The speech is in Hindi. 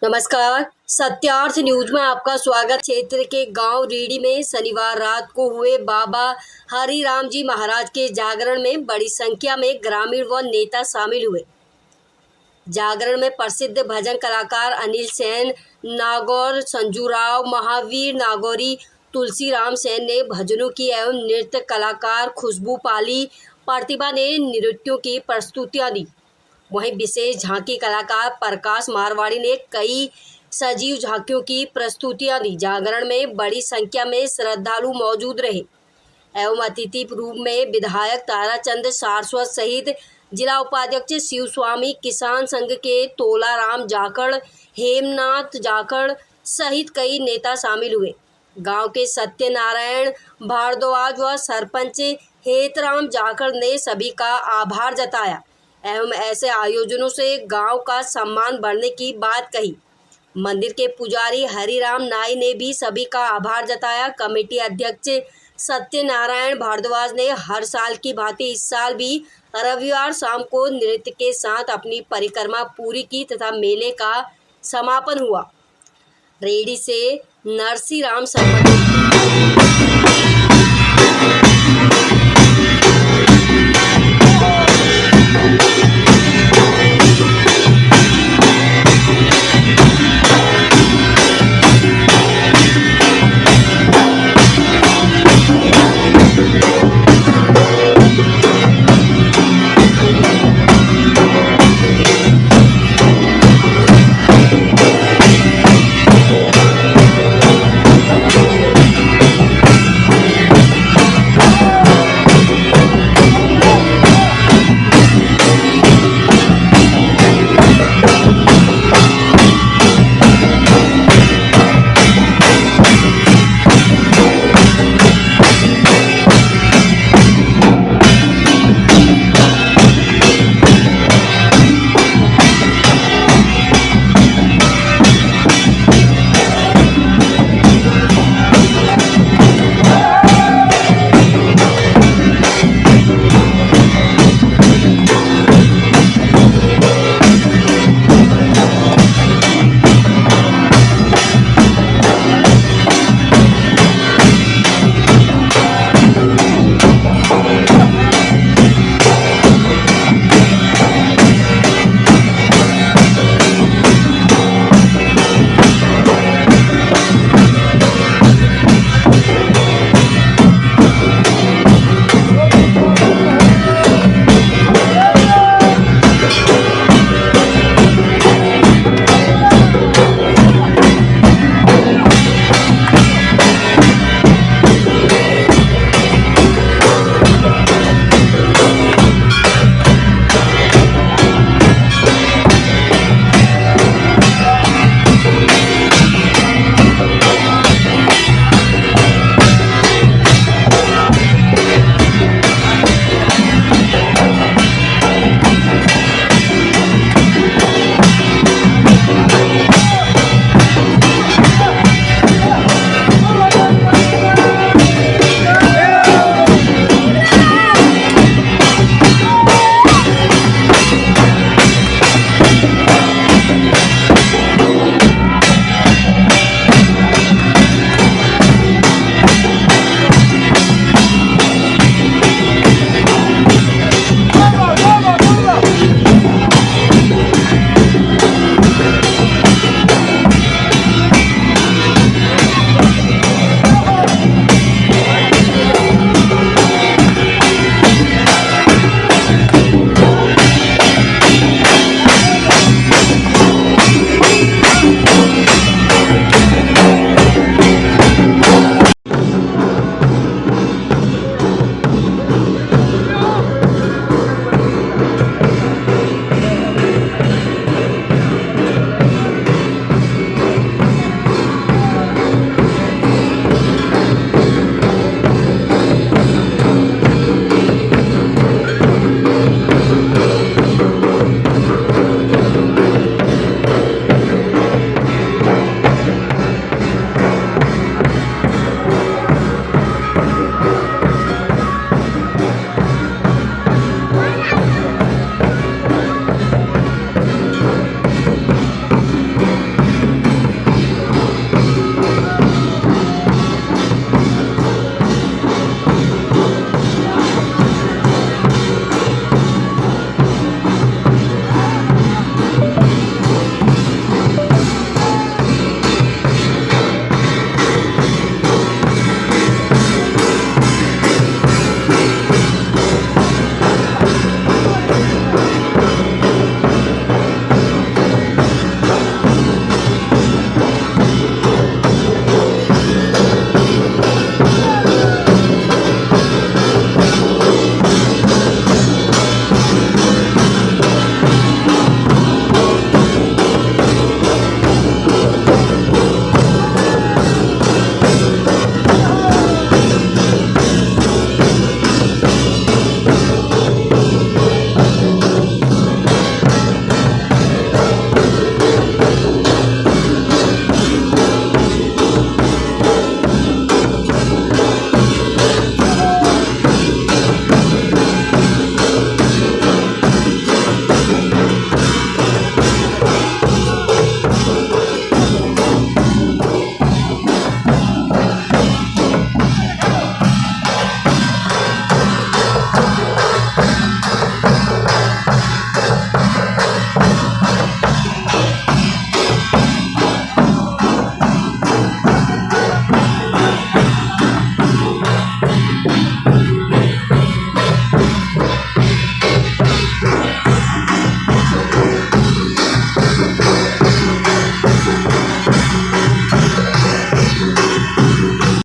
नमस्कार। सत्यार्थ न्यूज में आपका स्वागत। क्षेत्र के गांव रीडी में शनिवार रात को हुए बाबा हरिराम जी महाराज के जागरण में बड़ी संख्या में ग्रामीण व नेता शामिल हुए। जागरण में प्रसिद्ध भजन कलाकार अनिल सेन नागौर, संजू राव, महावीर नागौरी, तुलसीराम सेन ने भजनों की एवं नृत्य कलाकार खुशबू पाली प्रतिभा ने नृत्यों की प्रस्तुतियां दी। वहीं विशेष झांकी कलाकार प्रकाश मारवाड़ी ने कई सजीव झांकियों की प्रस्तुतियां दी। जागरण में बड़ी संख्या में श्रद्धालु मौजूद रहे एवं अतिथि रूप में विधायक ताराचंद सारस्वत सहित जिला उपाध्यक्ष शिव स्वामी, किसान संघ के तोलाराम जाखड़, हेमनाथ जाखड़ सहित कई नेता शामिल हुए। गांव के सत्यनारायण भारद्वाज व सरपंच हेतराम जाखड़ ने सभी का आभार जताया एवं ऐसे आयोजनों से गांव का सम्मान बढ़ने की बात कही। मंदिर के पुजारी हरिराम नाई ने भी सभी का आभार जताया। कमेटी अध्यक्ष सत्यनारायण भारद्वाज ने हर साल की भांति इस साल भी रविवार शाम को नृत्य के साथ अपनी परिक्रमा पूरी की तथा मेले का समापन हुआ। रेडी से नरसी राम संबंधित